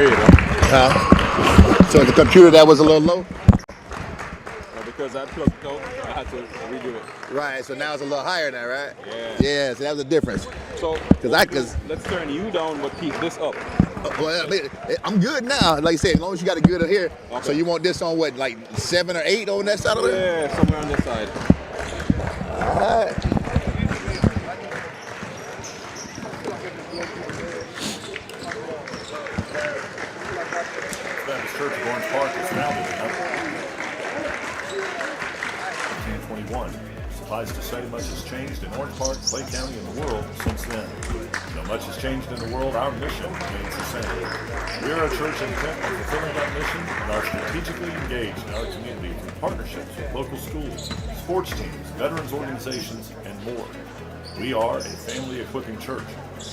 hear you though. So the computer that was a little low? Because I plugged out, I had to redo it. Right, so now it's a little higher now, right? Yeah. Yeah, so that was the difference. So, let's turn you down, but keep this up. Well, I'm good now. Like I said, as long as you got it good here. Okay. So you want this on what, like 7 or 8 on that side of it? Yeah, somewhere on this side. All right. Baptist Church of Orange Park was founded in 1921. Suffice to say, much has changed in Orange Park, Clay County, and the world since then. Though much has changed in the world, our mission remains the same. We are a church intent on fulfilling that mission and are strategically engaged in our community through partnerships with local schools, sports teams, veterans organizations, and more. We are a family equipping church.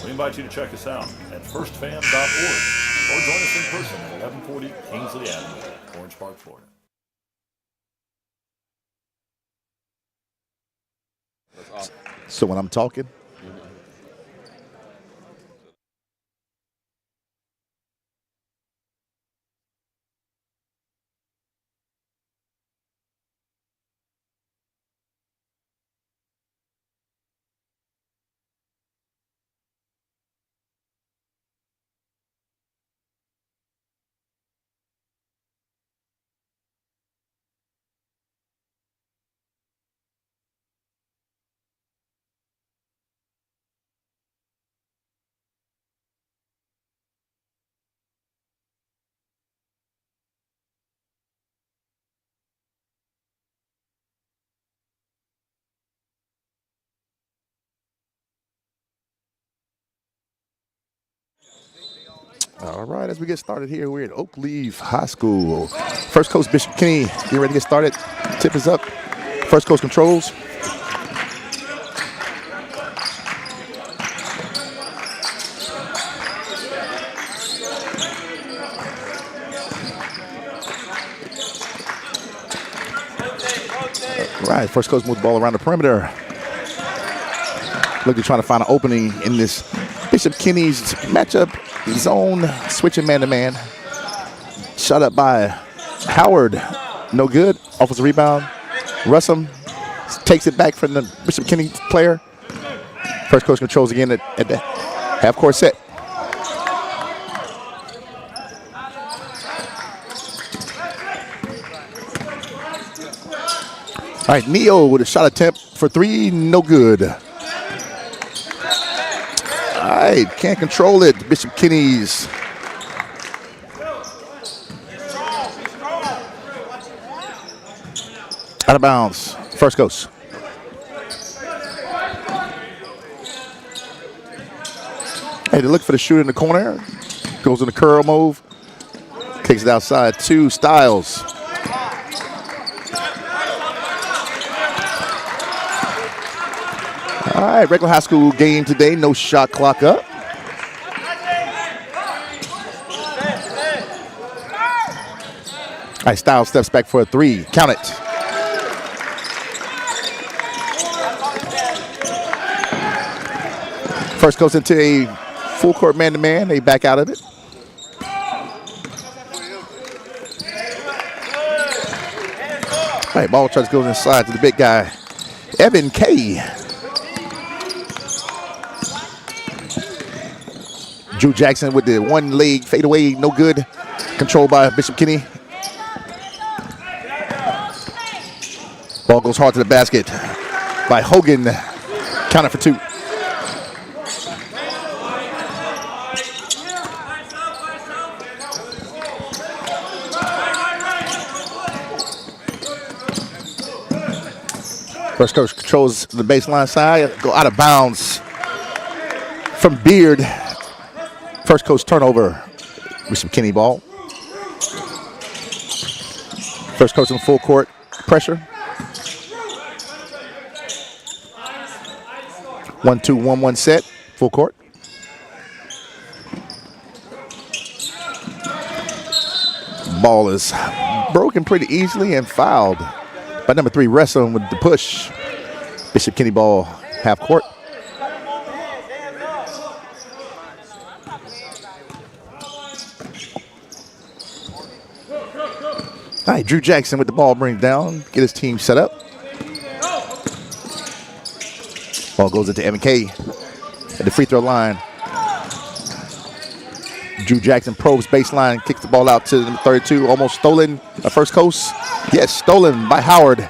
We invite you to check us out at firstfam.org or join us in person at 1140 Kingsley Avenue, Orange Park, Florida. So when I'm talking, all right, as we get started here, we're at Oakleaf High School. First Coach Bishop Kenny, get ready to get started. Tip is up. First Coach controls. All right, First Coach moves the ball around the perimeter. Looking trying to find an opening in this Bishop Kenny's matchup. Zone switching man-to-man. Shot up by Howard. No good. Offensive rebound. Russum takes it back from the Bishop Kenny player. First Coach controls again at the half-court set. All right, Neo with a shot attempt for 3. No good. All right, can't control it. Bishop Kenny's. Out of bounds. First goes. Hey, they look for the shooter in the corner. Goes in the curl move. Kicks it outside to Styles. All right, regular high school game today. No shot clock up. All right, Styles steps back for a 3. Count it. First goes into a full court man-to-man. They back out of it. All right, ball tries to go inside to the big guy, Evan K. Drew Jackson with the one leg fadeaway, no good. Controlled by Bishop Kenny. Ball goes hard to the basket by Hogan. Counted for 2. First Coach controls the baseline side, go out of bounds from Beard. First Coach turnover. Bishop Kenny ball. First Coach in full court pressure. 1-2-1-1 set. Full court. Ball is broken pretty easily and fouled by number 3, wrestling with the push. Bishop Kenny ball, half court. All right, Drew Jackson with the ball brings down, get his team set up. Ball goes into M&K at the free throw line. Drew Jackson probes baseline, kicks the ball out to number 32, almost stolen. First coast, yes, stolen by Howard.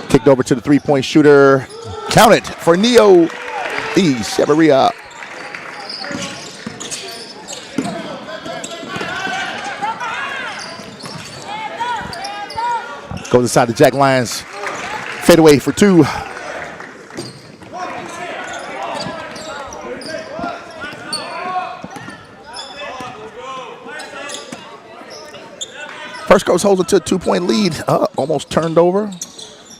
Kicked over to the three-point shooter. Count it for Neo Echeverria. Goes inside the Jack Lions. Fadeaway for two. First coast holds it to a 2-point lead. Almost turned over.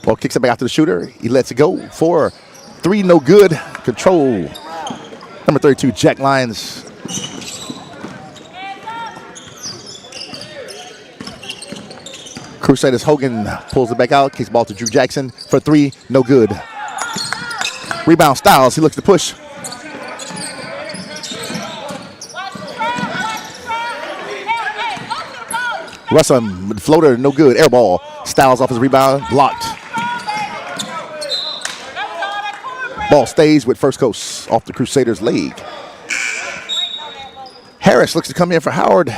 Ball kicks it back out to the shooter. He lets it go for three, no good. Control. Number 32, Jack Lions. Crusaders Hogan pulls it back out. Kicks the ball to Drew Jackson for three, no good. Rebound Styles. He looks to push. Russell with the floater, no good. Air ball. Styles off his rebound, blocked. Ball stays with First Coast off the Crusaders' leg. Harris looks to come in for Howard.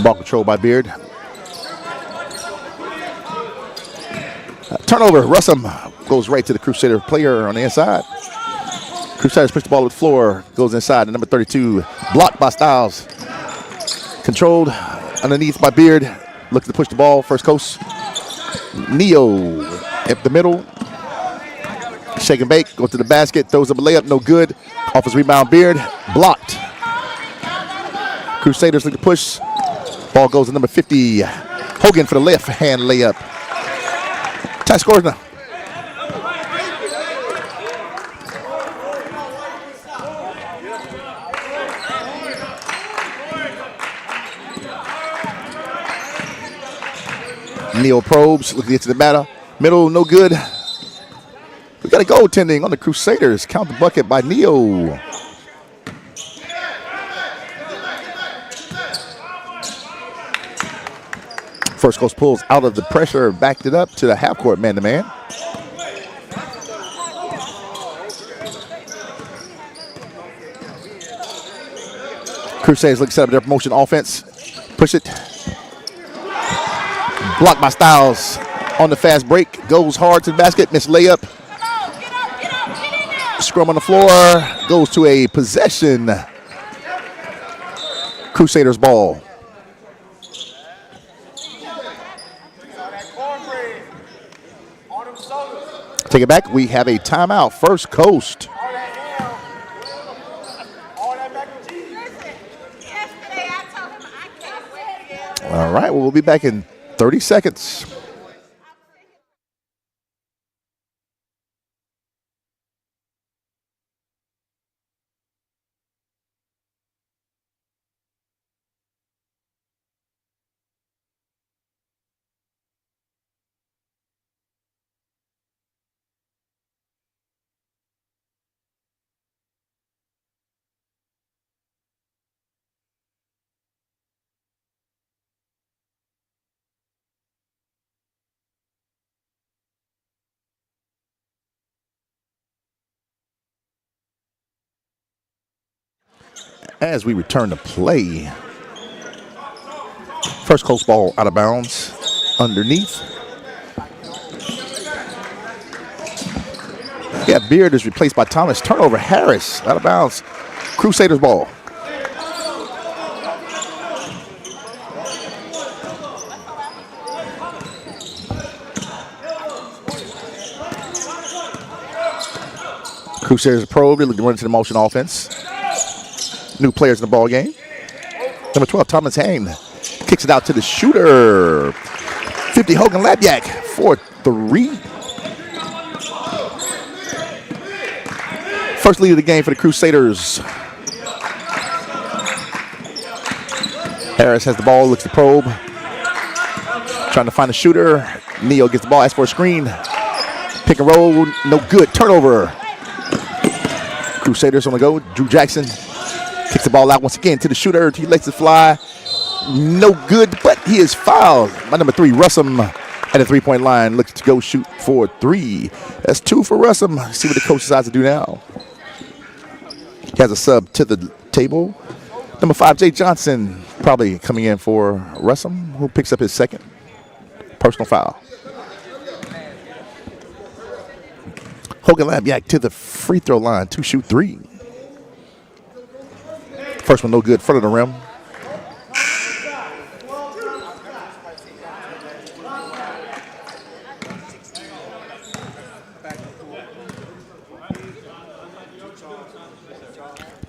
Ball control by Beard. Turnover. Russell goes right to the Crusader player on the inside. Crusaders push the ball to the floor. Goes inside. And number 32 blocked by Styles. Controlled underneath by Beard. Looks to push the ball. First Coast. Neo at the middle. Shake and bake. Goes to the basket. Throws up a layup. No good. Off his rebound. Beard. Blocked. Crusaders look to push. Ball goes to number 50. Hogan for the left hand layup. Tie scores now. Neo probes, looking into the matter. Middle, no good. We got a goaltending on the Crusaders. Count the bucket by Neo. First Coast pulls out of the pressure, backed it up to the half court man-to-man. Crusaders look to set up their promotion offense. Push it. Blocked by Styles on the fast break. Goes hard to the basket. Missed layup. Scrum on the floor. Goes to a possession. Crusaders ball. Take it back. We have a timeout. First Coast. All right. Well, we'll be back in 30 seconds. As we return to play, First Coast ball out of bounds underneath. Yeah, Beard is replaced by Thomas. Turnover, Harris out of bounds. Crusaders ball. Crusaders probe. They're looking to run into the motion offense. New players in the ball game. Number 12, Thomas Hain kicks it out to the shooter. 50, Hogan Labyak for three. First lead of the game for the Crusaders. Harris has the ball, looks to probe. Trying to find a shooter. Neo gets the ball, asks for a screen. Pick and roll, no good. Turnover. Crusaders on the go. Drew Jackson kicks the ball out once again to the shooter. He lets it fly. No good, but he is fouled by number 3, Russum, at the three-point line. Looks to go shoot for 3. That's 2 for Russum. See what the coach decides to do now. He has a sub to the table. Number 5, Jay Johnson, probably coming in for Russum, who picks up his second personal foul. Hogan Labiak to the free throw line to shoot 3. First one no good, front of the rim.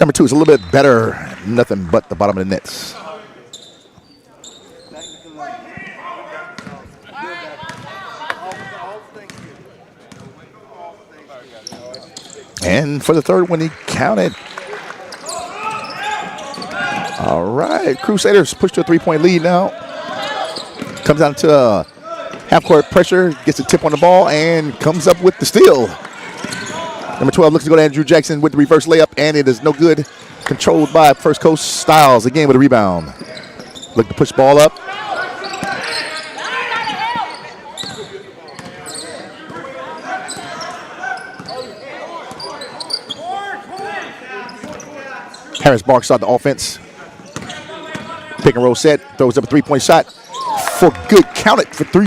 Number 2 is a little bit better, nothing but the bottom of the nets. And for the third one, he counted. All right, Crusaders push to a 3-point lead now. Comes down to half-court pressure, gets a tip on the ball, and comes up with the steal. Number 12 looks to go to Andrew Jackson with the reverse layup, and it is no good. Controlled by First Coast Styles, again with a rebound. Look to push ball up. Harris barks out the offense. Pick and roll set, throws up a 3-point shot for good. Count it for 3.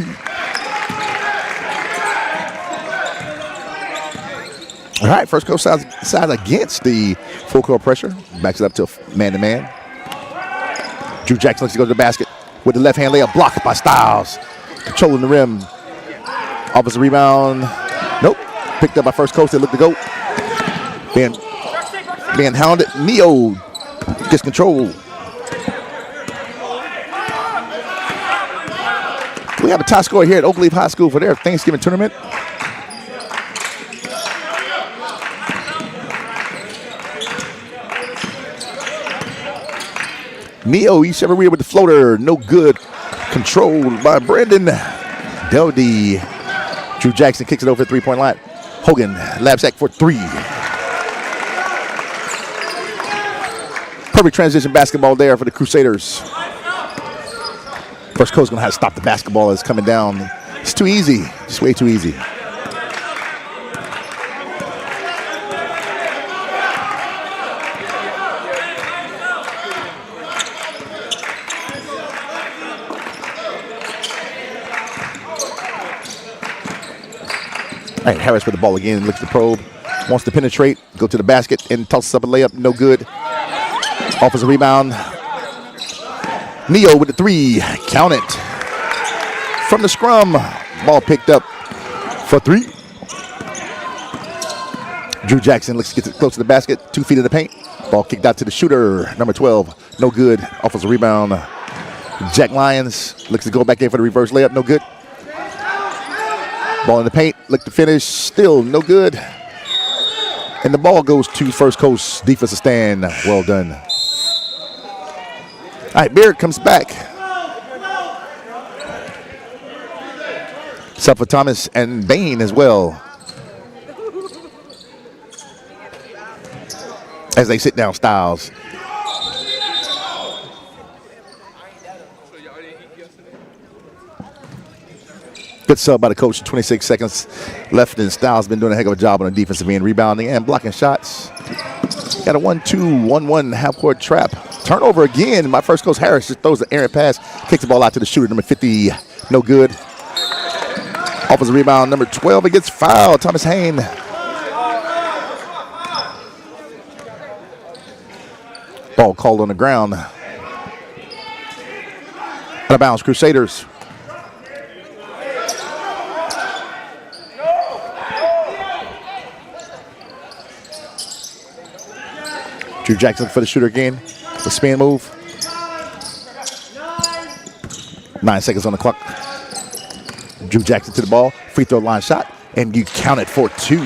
All right, First Coast side against the full court pressure. Backs it up to man-to-man. Drew Jackson looks to go to the basket with the left-hand layup, blocked by Styles. Controlling the rim. Offensive rebound. Nope. Picked up by First Coast. They look to go. Being hounded. Neo gets control. We have a tie score here at Oak Leaf High School for their Thanksgiving tournament. Neo East everywhere with the floater. No good. Controlled by Brandon Deldy. Drew Jackson kicks it over the 3-point line. Hogan Labsack for 3. Perfect transition basketball there for the Crusaders. First Coast going to have to stop the basketball as it's coming down. It's too easy. Just way too easy. All right, Harris with the ball again, looks to probe, wants to penetrate, go to the basket, and tosses up a layup, no good. Offensive rebound. Neo with the 3, count it. From the scrum, ball picked up for 3. Drew Jackson looks to get close to the basket, 2 feet in the paint. Ball kicked out to the shooter, number 12, no good. Offensive rebound. Jack Lyons looks to go back in for the reverse layup, no good. Ball in the paint, look to finish, still no good. And the ball goes to First Coast defensive stand. Well done. All right, Beard comes back. Suffolk Thomas and Bain as well. As they sit down, Styles. Good sub by the coach. 26 seconds left, and Styles been doing a heck of a job on the defensive end, rebounding and blocking shots. Got a 1-2, 1-1 half-court trap. Turnover again. My First Coast Harris just throws the errant pass, kicks the ball out to the shooter, number 50. No good. Offensive rebound, number 12. It gets fouled. Thomas Hain. Ball called on the ground. Out of bounds, Crusaders. Drew Jackson for the shooter again. The spin move. 9 seconds on the clock. Drew Jackson to the ball. Free throw line shot. And you count it for 2.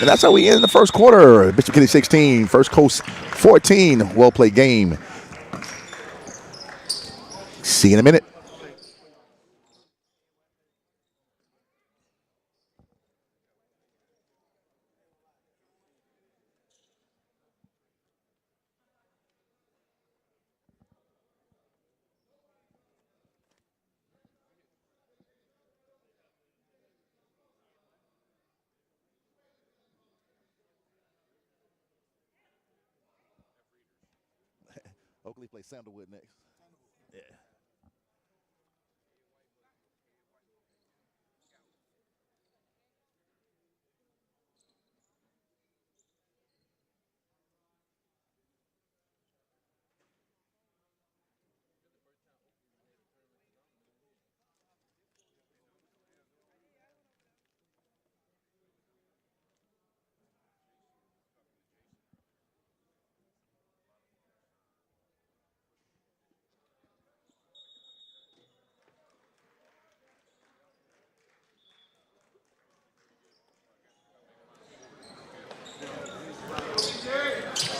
And that's how we end the first quarter. Bishop Kenny 16, First Coast 14. Well played game. See you in a minute. Oakley plays Sandalwood next. Yeah.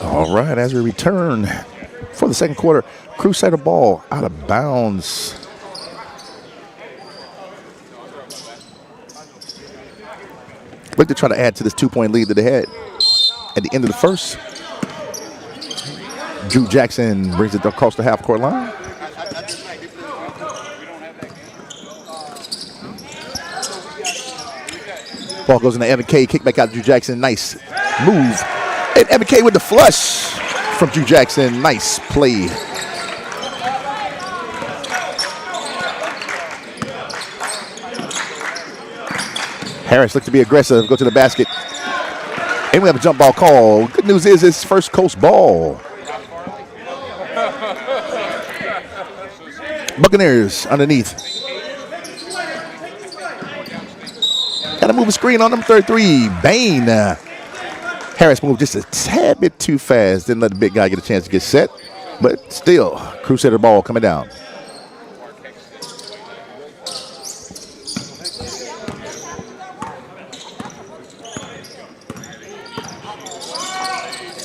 All right, as we return for the second quarter, Crusader ball out of bounds. Look to try to add to this 2-point lead that they had at the end of the first. Drew Jackson brings it across the half-court line. Ball goes into Evan K. Kick back out to Drew Jackson. Nice move. And Evan K. with the flush from Drew Jackson. Nice play. Harris looks to be aggressive. Go to the basket. And we have a jump ball call. Good news is it's First Coast ball. Buccaneers underneath. Got to move a screen on them. 33. Bain. Harris moved just a tad bit too fast. Didn't let the big guy get a chance to get set. But still, Crusader ball coming down.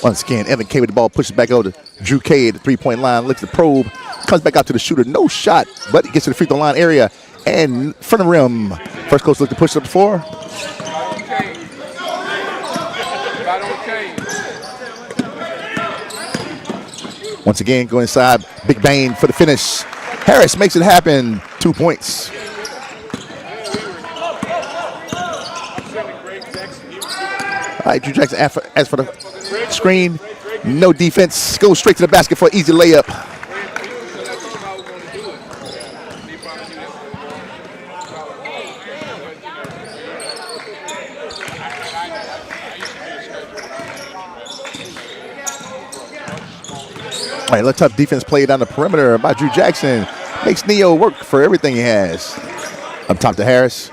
Once again, Evan K with the ball, pushes back over to Drew K at the three-point line, looks at the probe, comes back out to the shooter, no shot, but he gets to the free throw line area and front of the rim. First Coast look to push it up the floor. Once again, go inside, Big Bain for the finish. Harris makes it happen, 2 points. All right, Drew Jackson as for the screen, no defense, goes straight to the basket for an easy layup. All right, let's tough defense play down the perimeter by Drew Jackson. Makes Neo work for everything he has. Up top to Harris.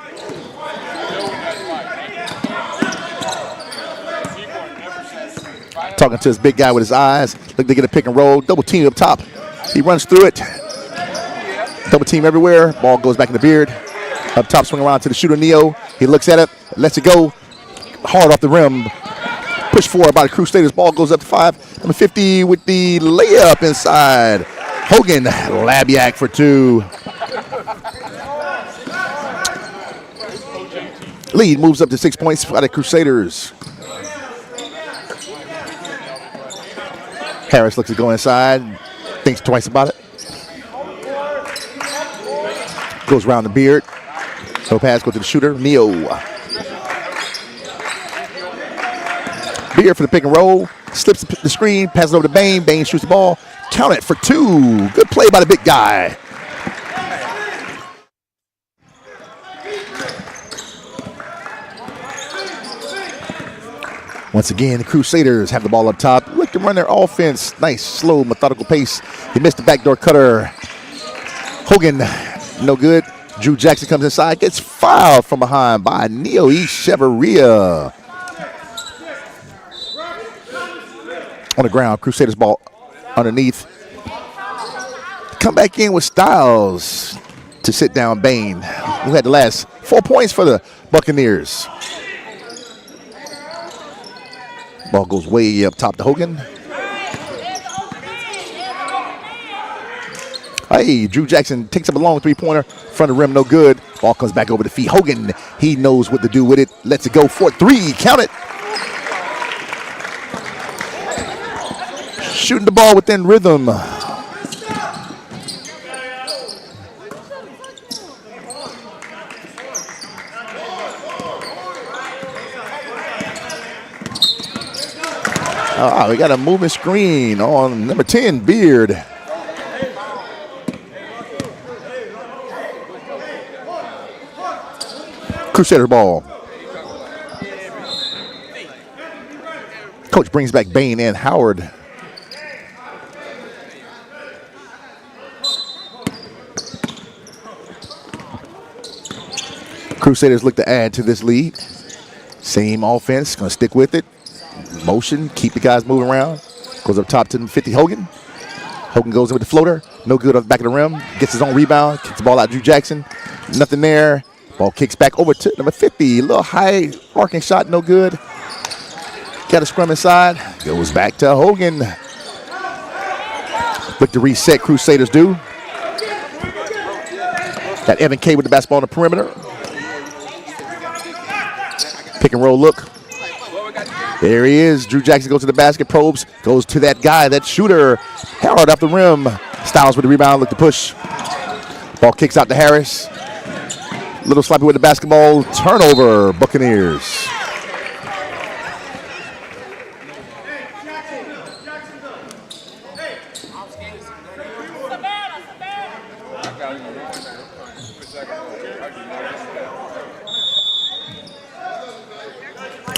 Talking to his big guy with his eyes. Look to get a pick and roll. Double team up top. He runs through it. Double team everywhere. Ball goes back in the beard. Up top, swing around to the shooter, Neo. He looks at it, lets it go. Hard off the rim. Push forward by the Crusaders. Ball goes up to 5. Number 50 with the layup inside. Hogan, Labiak for 2. Lead moves up to 6 points by the Crusaders. Harris looks to go inside, thinks twice about it. Goes around the beard. No pass, go to the shooter, Neo. Beard for the pick and roll. Slips the screen, passes over to Bain. Bain shoots the ball. Count it for 2. Good play by the big guy. Once again, the Crusaders have the ball up top. Look to run their offense. Nice, slow, methodical pace. He missed the backdoor cutter. Hogan, no good. Drew Jackson comes inside, gets fouled from behind by Neo Echeverria. On the ground, Crusaders ball underneath. Come back in with Styles to sit down Bain, who had the last 4 points for the Buccaneers. Ball goes way up top to Hogan. Hey, Drew Jackson takes up a long three-pointer. Front of the rim, no good. Ball comes back over the feet. Hogan, he knows what to do with it. Lets it go for 3. Count it. Shooting the ball within rhythm. We got a moving screen on number 10, Beard. Crusader ball. Coach brings back Bain and Howard. Crusaders look to add to this lead. Same offense, gonna stick with it. Motion, keep the guys moving around. Goes up top to 50 Hogan. Hogan goes in with the floater. No good on the back of the rim. Gets his own rebound. Kicks the ball out to Drew Jackson. Nothing there. Ball kicks back over to number 50. A little high arcing shot, no good. Got a scrum inside. Goes back to Hogan. Look to reset, Crusaders do. Got Evan K with the basketball on the perimeter. Pick and roll look. There he is. Drew Jackson goes to the basket, probes, goes to that guy, that shooter. Howard off the rim. Styles with the rebound, look to push. Ball kicks out to Harris. Little sloppy with the basketball. Turnover, Buccaneers.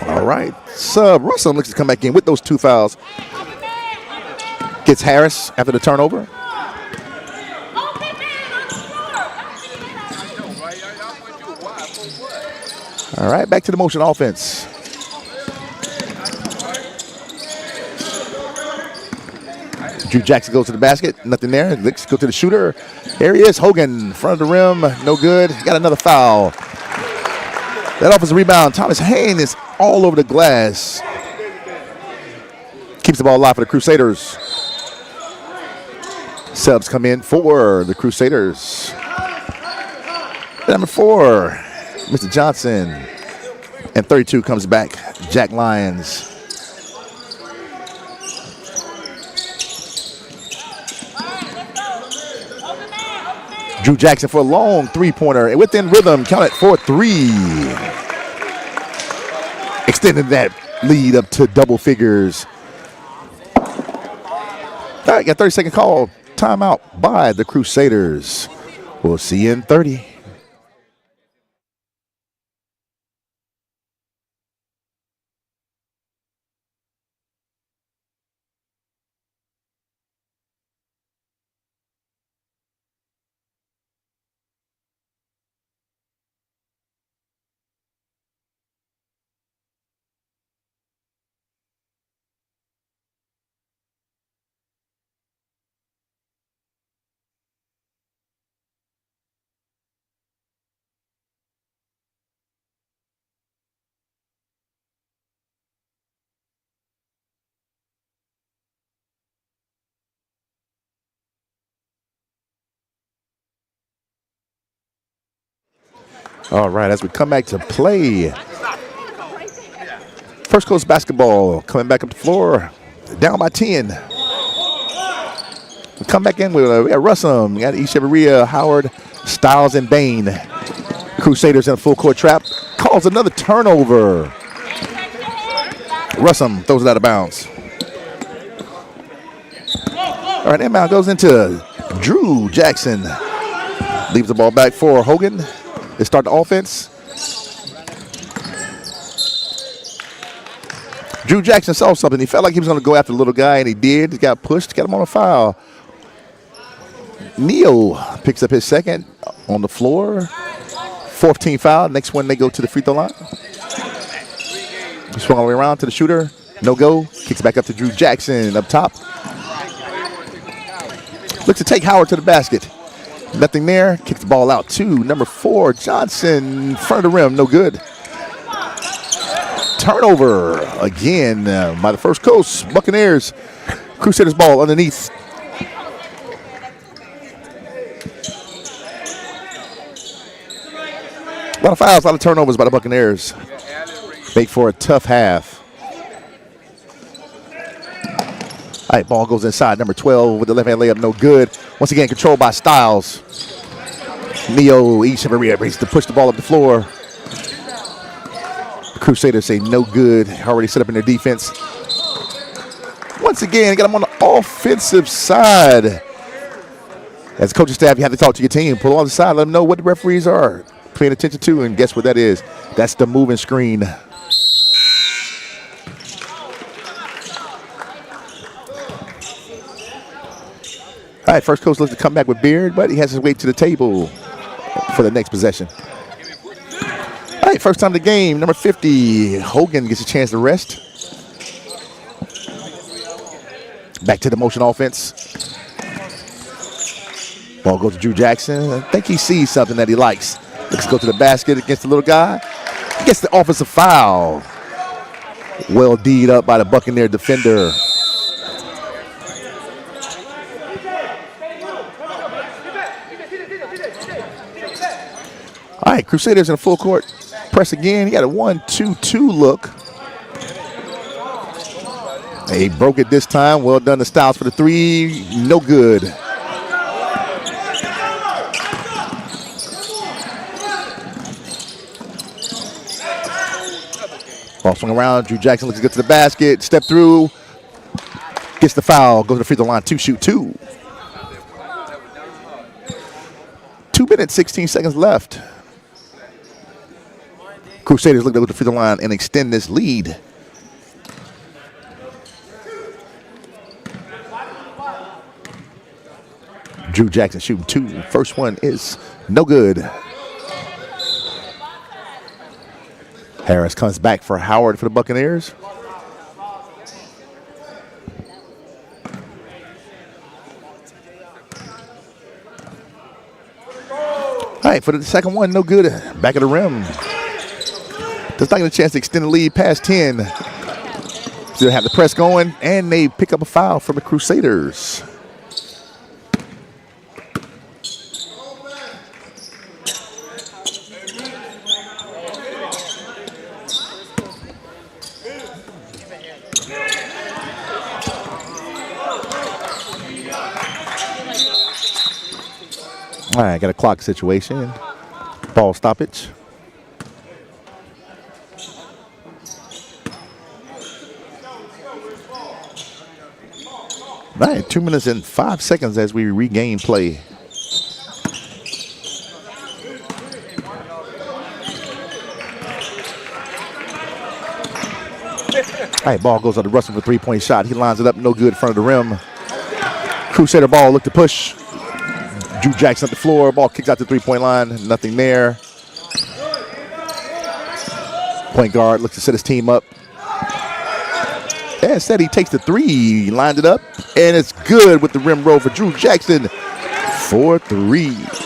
All right, sub Russell looks to come back in with those 2 fouls. Gets Harris after the turnover. All right, back to the motion offense. Drew Jackson goes to the basket, nothing there. Let's go to the shooter. There he is, Hogan, front of the rim, no good. Got another foul. That offensive rebound, Thomas Haynes is all over the glass. Keeps the ball alive for the Crusaders. Subs come in for the Crusaders. Number 4, Mr. Johnson. And 32 comes back, Jack Lyons. Drew Jackson for a long three-pointer. Within rhythm, count it for 3. Extending that lead up to double figures. All right, got 30-second call. Timeout by the Crusaders. We'll see you in 30. All right, as we come back to play. First Coast basketball coming back up the floor. Down by 10. We come back in with we got Russum, we got Echeverria, Howard, Styles, and Bain. Crusaders in a full court trap. Calls another turnover. Russum throws it out of bounds. All right, inbound goes into Drew Jackson. Leaves the ball back for Hogan. They start the offense. Drew Jackson saw something. He felt like he was going to go after the little guy, and he did. He got pushed, got him on a foul. Neo picks up his second on the floor. 4th team foul. Next one, they go to the free throw line. Swung all the way around to the shooter. No go. Kicks back up to Drew Jackson up top. Looks to take Howard to the basket. Nothing there. Kicks the ball out to number 4, Johnson. In front of the rim. No good. Turnover again by the First Coast Buccaneers. Crusaders ball underneath. A lot of fouls, a lot of turnovers by the Buccaneers. Make for a tough half. All right, ball goes inside. Number 12 with the left-hand layup, no good. Once again, controlled by Styles. Neo Echeverria brings to push the ball up the floor. The Crusaders say no good. Already set up in their defense. Once again, got him on the offensive side. As a coaching staff, you have to talk to your team. Pull on the side, let them know what the referees are paying attention to, and guess what that is? That's the moving screen. All right, first coach looks to come back with Beard, but he has to wait to the table for the next possession. All right, first time of the game, number 50, Hogan gets a chance to rest. Back to the motion offense. Ball goes to Drew Jackson. I think he sees something that he likes. Looks to go to the basket against the little guy. Gets the offensive foul. Well D'd up by the Buccaneer defender. All right, Crusaders in the full court press again. He got a 1-2-2 look. He broke it this time. Well done to Styles for the three. No good. Ball swung around. Drew Jackson looks to get to the basket. Step through. Gets the foul. Goes to the free throw line. 2-shoot-2. 2 minutes, 16 seconds left. Crusaders look to go to the free throw line and extend this lead. Drew Jackson shooting 2. First one is no good. Harris comes back for Howard for the Buccaneers. All right, for the second one, no good. Back of the rim. Does not get a chance to extend the lead past 10. Still have the press going, and they pick up a foul from the Crusaders. All right, got a clock situation. Ball stoppage. All right, 2 minutes and 5 seconds as we regain play. All right, ball goes out to Russell for a three-point shot. He lines it up, no good in front of the rim. Crusader ball, look to push. Drew Jackson at the floor. Ball kicks out the three-point line. Nothing there. Point guard looks to set his team up. And instead he takes the three. He lined it up. And it's good with the rim roll for Drew Jackson. 4-3.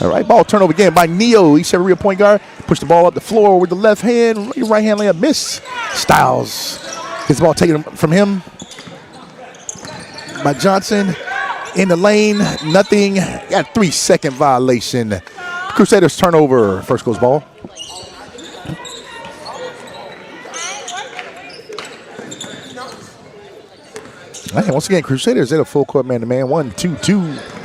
All right, ball turnover again by Neo. He's a real point guard. Push the ball up the floor with the left hand. Right hand layup miss. Styles. His ball taken from him by Johnson. In the lane, nothing. Got a 3-second violation. Crusaders turnover. First goes ball. All right, once again, Crusaders at a full court man-to-man. 1-2-2.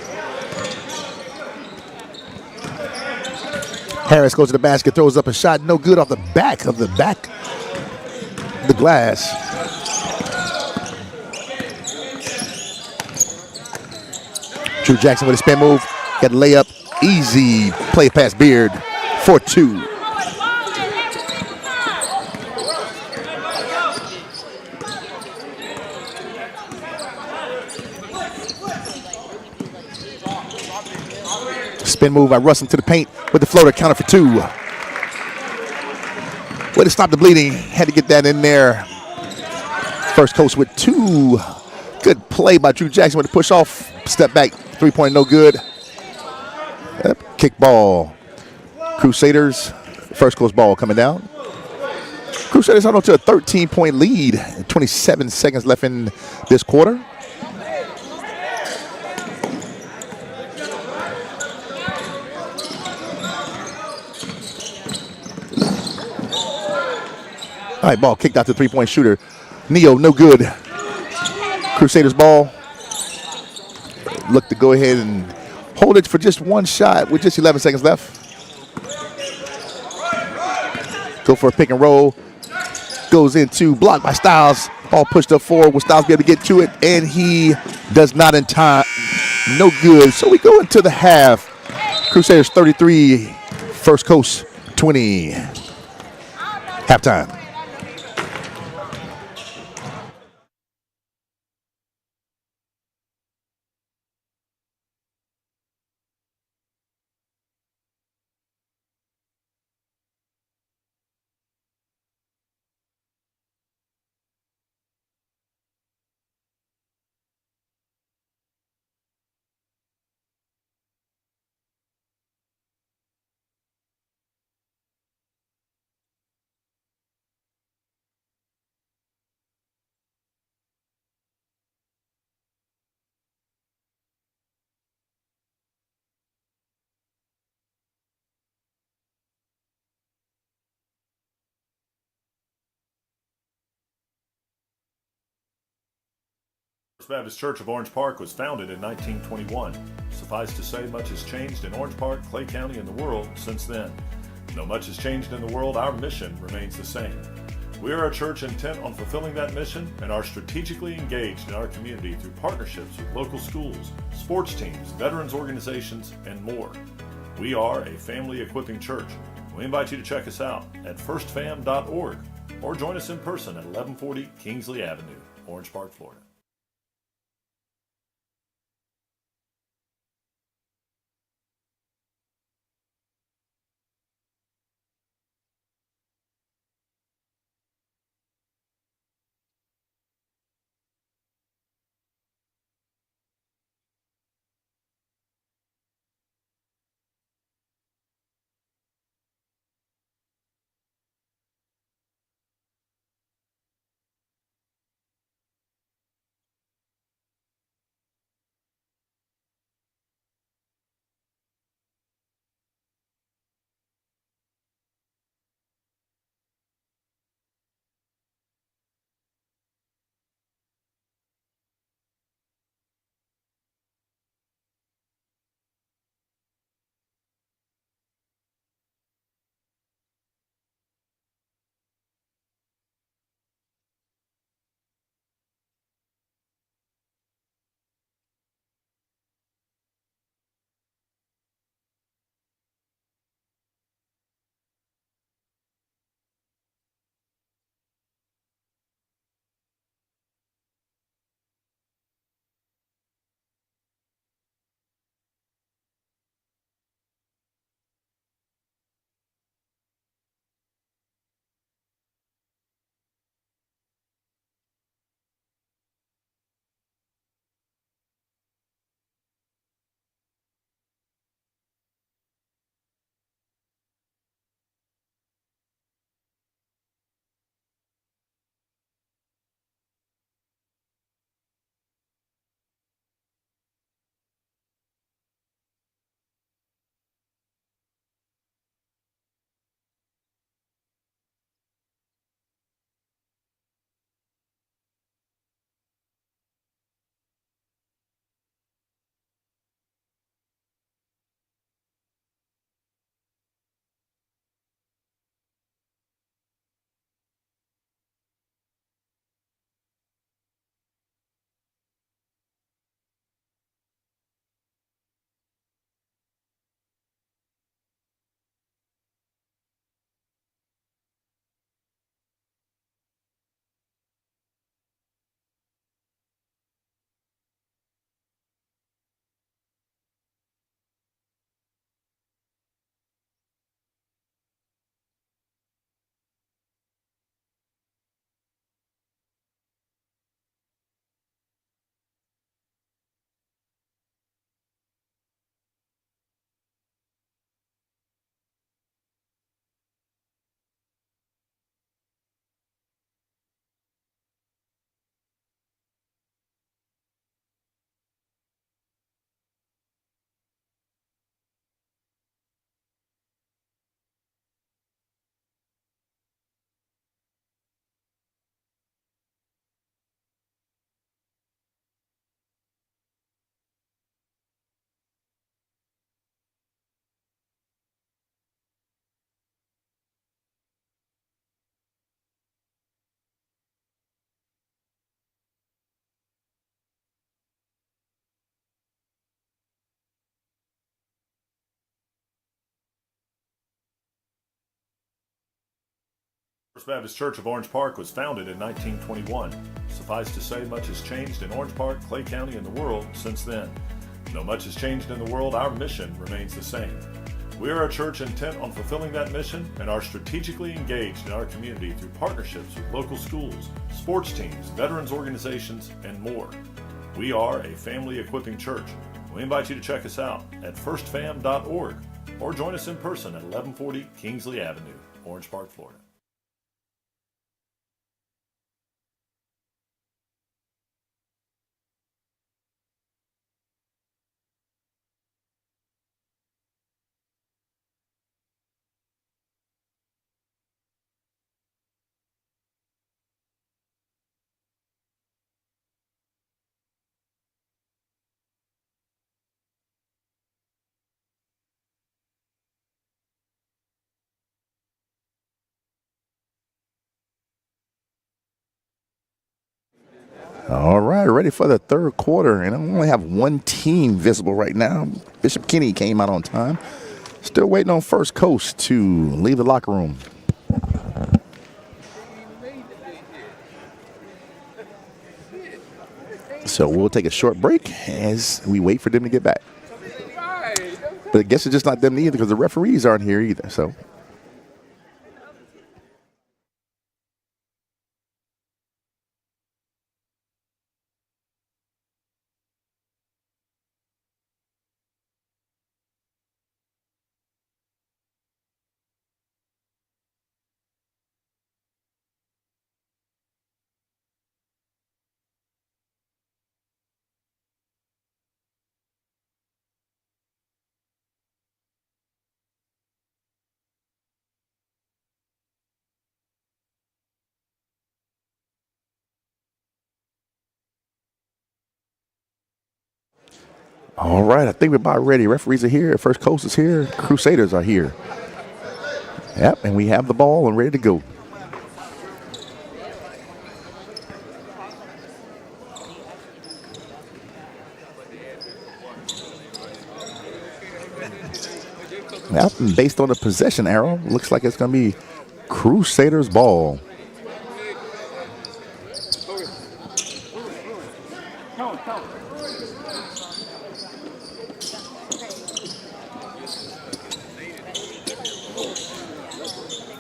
Harris goes to the basket, throws up a shot. No good off the back of the glass. Drew Jackson with a spin move. Got a layup. Easy play past Beard. 4-2. Spin move by Russell to the paint with the floater, counter for 2. Way to stop the bleeding. Had to get that in there. First coach with 2. Good play by Drew Jackson with the push off. Step back, 3-point, no good. Yep. Kick ball. Crusaders, first coach ball coming down. Crusaders hold on to a 13-point lead. 27 seconds left in this quarter. All right, ball kicked out to the three-point shooter. Neo, no good. Crusaders ball. Look to go ahead and hold it for just one shot with just 11 seconds left. Go for a pick and roll. Goes into blocked by Styles. Ball pushed up forward. Will Styles be able to get to it? And he does not in time. No good. So we go into the half. Crusaders 33, First Coast 20. Halftime. First Baptist Church of Orange Park was founded in 1921. Suffice to say, much has changed in Orange Park, Clay County, and the world since then. Though much has changed in the world, our mission remains the same. We are a church intent on fulfilling that mission and are strategically engaged in our community through partnerships with local schools, sports teams, veterans organizations, and more. We are a family equipping church. We invite you to check us out at firstfam.org or join us in person at 1140 Kingsley Avenue, Orange Park, Florida. First Baptist Church of Orange Park was founded in 1921. Suffice to say, much has changed in Orange Park, Clay County, and the world since then. Though much has changed in the world, our mission remains the same. We are a church intent on fulfilling that mission and are strategically engaged in our community through partnerships with local schools, sports teams, veterans organizations, and more. We are a family equipping church. We invite you to check us out at firstfam.org or join us in person at 1140 Kingsley Avenue, Orange Park, Florida. All right, ready for the third quarter, and I only have one team visible right now. Bishop Kenny came out on time. Still waiting on First Coast to leave the locker room. So we'll take a short break as we wait for them to get back. But I guess it's just not them either because the referees aren't here either, so. All right, I think we're about ready. Referees are here. First Coast is here. Crusaders are here. Yep, and we have the ball and ready to go. Yep, and based on the possession arrow, looks like it's going to be Crusaders ball.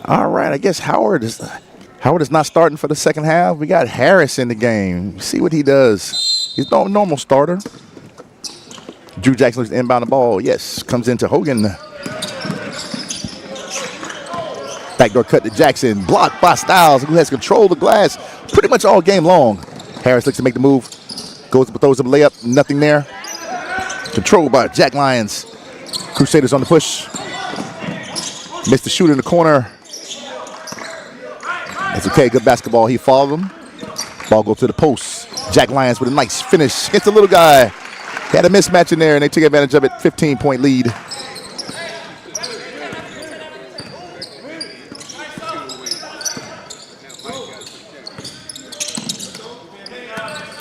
All right, I guess Howard is not starting for the second half. We got Harris in the game. See what he does. He's no normal starter. Drew Jackson looks to inbound the ball. Yes, comes into Hogan. Backdoor cut to Jackson. Blocked by Styles, who has controlled the glass pretty much all game long. Harris looks to make the move. Goes up, throws up a layup. Nothing there. Controlled by Jack Lyons. Crusaders on the push. Missed the shooter in the corner. It's okay, good basketball. He followed him. Ball goes to the post. Jack Lyons with a nice finish. Hits the little guy. Had a mismatch in there, and they took advantage of it. 15-point lead.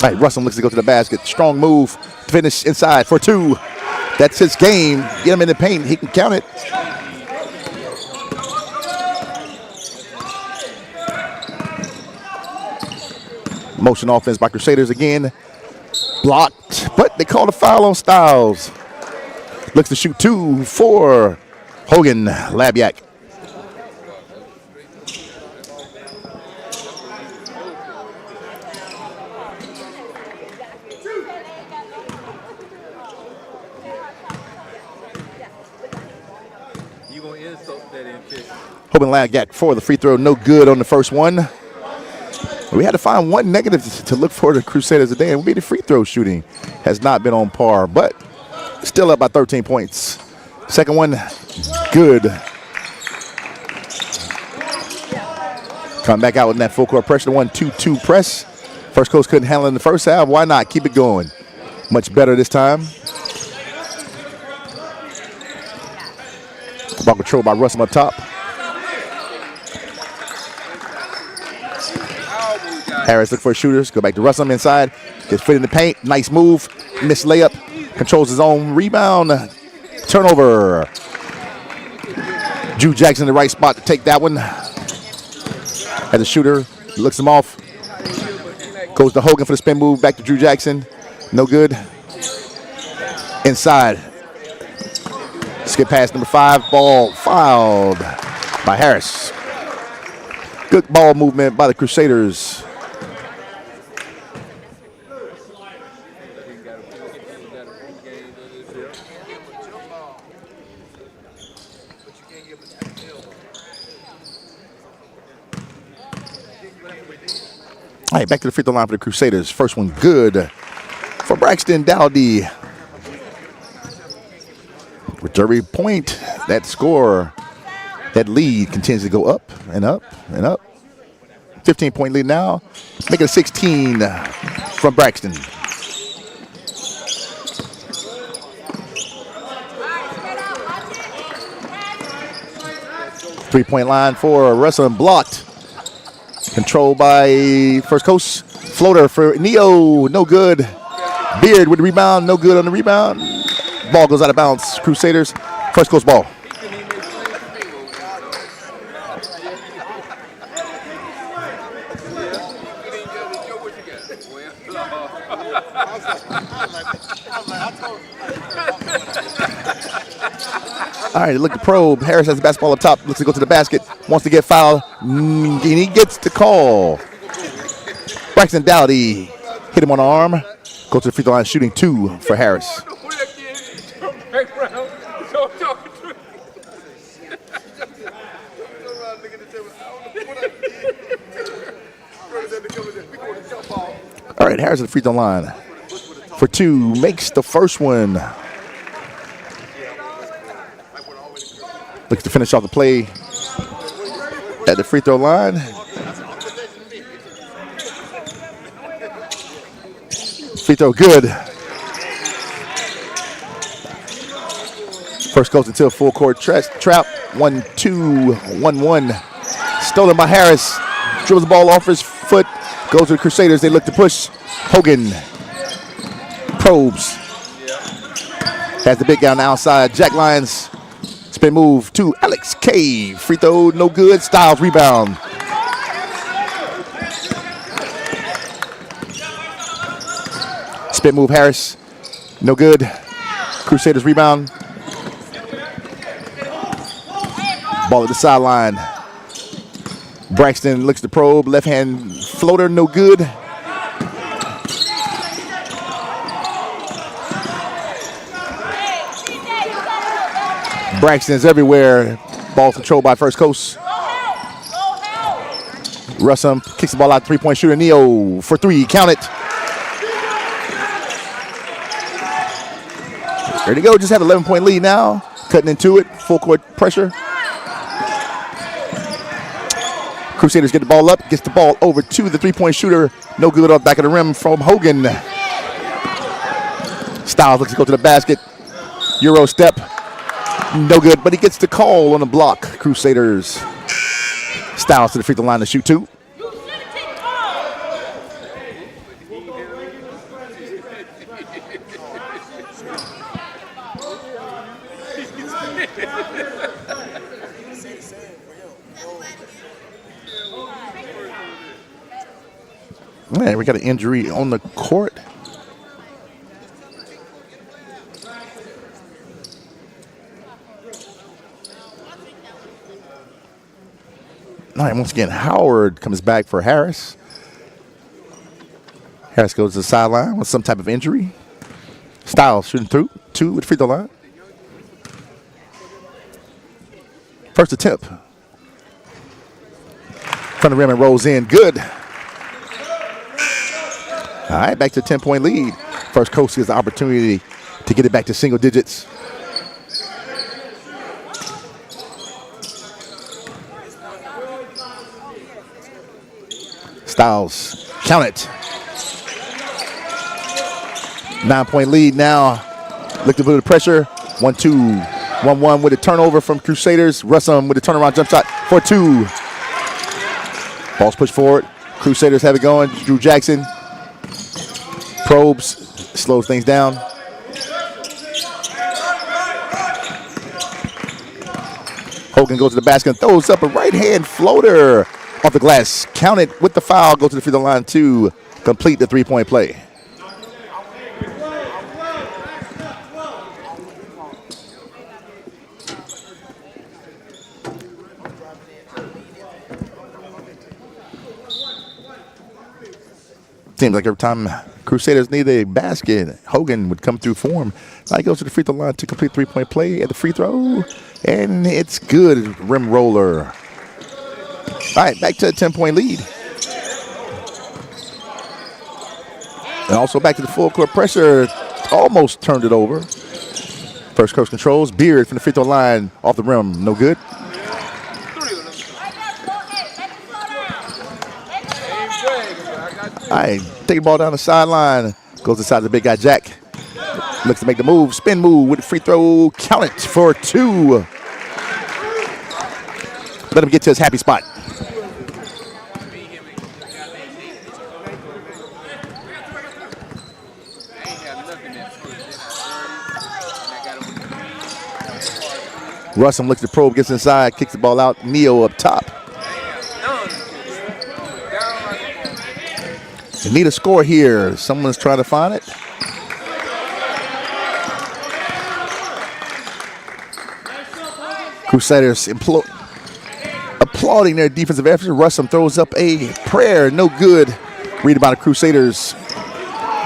All right, Russell looks to go to the basket. Strong move. Finish inside for two. That's his game. Get him in the paint. He can count it. Motion offense by Crusaders again. Blocked, but they called a foul on Styles. Looks to shoot 2 for Hogan Labiak. Hogan Labiak for the free throw, no good on the first one. We had to find one negative to look for the Crusaders today, and it would be the free throw shooting has not been on par, but still up by 13 points. Second one, good. Come back out with that full court pressure, 1-2-2 press. First Coast couldn't handle it in the first half. Why not? Keep it going. Much better this time. Ball control by Russell up top. Harris look for shooters. Go back to Russell inside. Gets fit in the paint. Nice move. Missed layup. Controls his own rebound. Turnover. Drew Jackson in the right spot to take that one. As a shooter, looks him off. Goes to Hogan for the spin move. Back to Drew Jackson. No good. Inside. Skip pass number 5. Ball fouled by Harris. Good ball movement by the Crusaders. All right, back to the free throw line for the Crusaders. First one good for Braxton Dowdy. Return point. That score, that lead continues to go up and up and up. 15-point lead now. Make it a 16 from Braxton. Three-point line for Russell blocked. Controlled by First Coast. Floater for Neo, no good. Beard with the rebound, no good on the rebound. Ball goes out of bounds. Crusaders, First Coast ball. All right, look to probe. Harris has the basketball up top. Looks to go to the basket. Wants to get fouled. And he gets the call. Braxton Dowdy hit him on the arm. Go to the free throw line, shooting 2 for Harris. All right, Harris at the free throw line for 2. Makes the first one. Looks to finish off the play at the free throw line. Free throw good. First goes until full court trap. 1-2, 1-1. Stolen by Harris. Dribbles the ball off his foot. Goes to the Crusaders. They look to push. Hogan probes. Has the big guy on the outside. Jack Lyons. Spin move to Alex K. Free throw, no good. Styles rebound. Spin move Harris, no good. Crusaders rebound. Ball at the sideline. Braxton looks to probe. Left hand floater, no good. Braxton's everywhere. Ball controlled by First Coast. Russell kicks the ball out. 3-point shooter. Neo for 3. Count it. There they go. Just have 11-point lead now. Cutting into it. Full court pressure. Crusaders get the ball up. Gets the ball over to the 3-point shooter. No good off back of the rim from Hogan. Styles looks to go to the basket. Euro step. No good, but he gets the call on the block. Crusaders. Styles to the free throw line to shoot 2. Man, we got an injury on the court. All right, once again, Howard comes back for Harris. Harris goes to the sideline with some type of injury. Styles shooting through 2 with free throw line. First attempt. Front of the rim and rolls in. Good. All right, back to a 10-point lead. First Coast gets the opportunity to get it back to single digits. Styles, count it. 9-point lead now. Look to put the pressure. 1-2, 1-1 with a turnover from Crusaders. Russell with a turnaround jump shot for 2. Ball's pushed forward. Crusaders have it going. Drew Jackson probes, slows things down. Hogan goes to the basket and throws up a right-hand floater Off the glass, count it with the foul, go to the free throw line to complete the three-point play. Seems like every time Crusaders need a basket, Hogan would come through for him. Now he goes to the free throw line to complete three-point play at the free throw, and it's good. Rim roller. All right, back to a 10-point lead. And also back to the full court pressure. Almost turned it over. First coast controls. Beard from the free throw line off the rim. No good. All right, take the ball down the sideline. Goes inside the big guy, Jack. Looks to make the move. Spin move with the free throw. Count it for 2. Let him get to his happy spot. Russell looks to probe, gets inside, kicks the ball out. Neo up top. They need a score here. Someone's trying to find it. Crusaders applauding their defensive effort. Russell throws up a prayer. No good. Read about the Crusaders.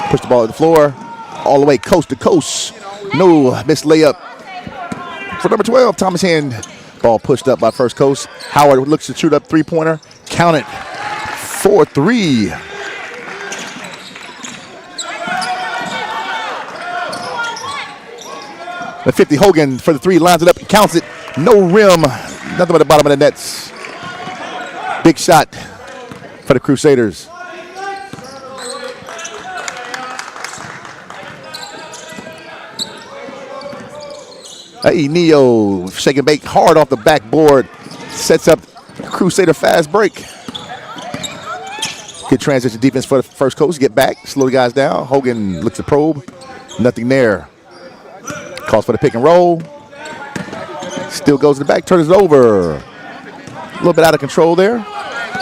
Push the ball to the floor. All the way coast to coast. No missed layup. For number 12, Thomas Hand. Ball pushed up by first coast. Howard looks to shoot up three-pointer. Count it. 4-3. The 50, Hogan for the 3, lines it up, counts it. No rim, nothing but the bottom of the nets. Big shot for the Crusaders. Hey, Neo, shake and bake hard off the backboard. Sets up Crusader fast break. Good transition defense for the first coast. Get back, slow the guys down. Hogan looks to probe, nothing there. Calls for the pick and roll. Still goes to the back, turns it over. A little bit out of control there.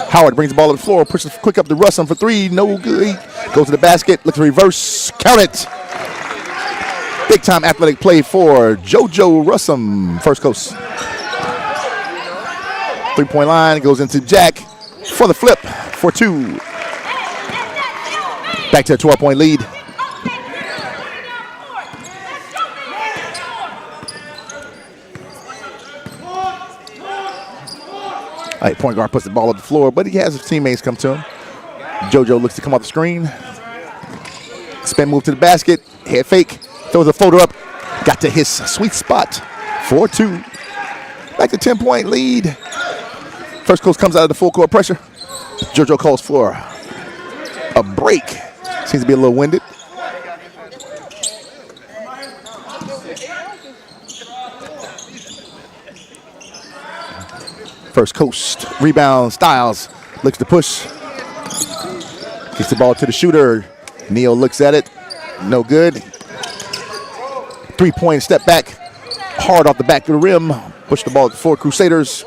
Howard brings the ball to the floor, pushes quick up to Russell for 3. No good. Goes to the basket, looks to reverse. Count it. Big time athletic play for JoJo Russell, first coast. 3-point line, goes into Jack for the flip for 2. Back to a 12-point lead. All right, point guard puts the ball on the floor, but he has his teammates come to him. JoJo looks to come off the screen. Spin move to the basket. Head fake. Throws a floater up. Got to his sweet spot. 4-2. Back to 10-point lead. First coast comes out of the full court pressure. JoJo calls for a break. Seems to be a little winded. First coast, rebound, Styles looks to push. Gets the ball to the shooter. Neal looks at it, no good. 3-point step back, hard off the back of the rim. Push the ball for Crusaders.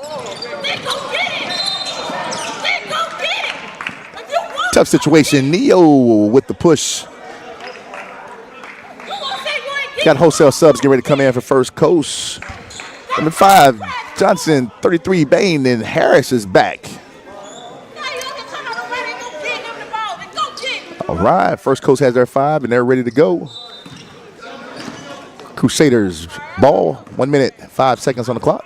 Tough situation, Neo with the push. Got wholesale subs getting ready to come in for first coast. Number 5, Johnson, 33, Bain, and Harris is back. All right, first coast has their 5, and they're ready to go. Crusaders ball, 1 minute, 5 seconds on the clock.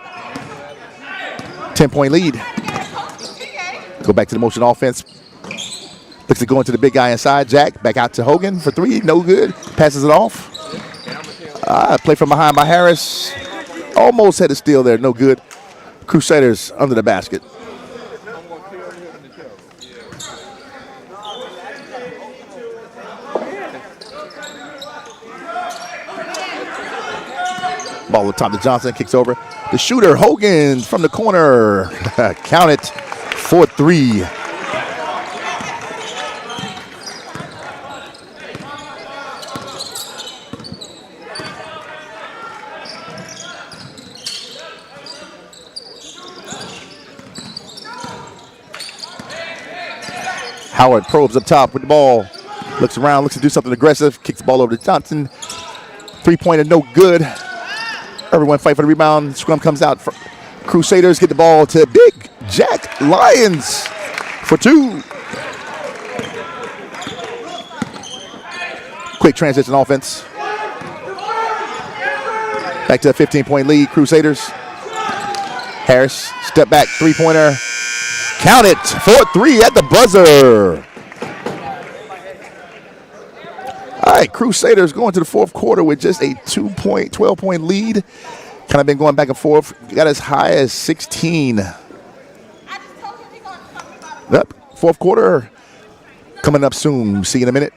10-point lead. Go back to the motion offense. Looks to go into the big guy inside. Jack back out to Hogan for 3, no good. Passes it off. Play from behind by Harris. Almost had a steal there, no good. Crusaders under the basket. Ball up top to Johnson, kicks over. The shooter, Hogan from the corner. Count it, 4-3. Howard probes up top with the ball. Looks around, looks to do something aggressive. Kicks the ball over to Johnson. Three-pointer, no good. Everyone fight for the rebound. Scrum comes out. Crusaders get the ball to Big Jack Lyons for 2. Quick transition offense. Back to a 15-point lead, Crusaders. Harris, step back, three-pointer. Count it, 4-3 at the buzzer. All right, Crusaders going to the fourth quarter with just a 12-point lead. Kind of been going back and forth. Got as high as 16. Yep, fourth quarter coming up soon. See you in a minute.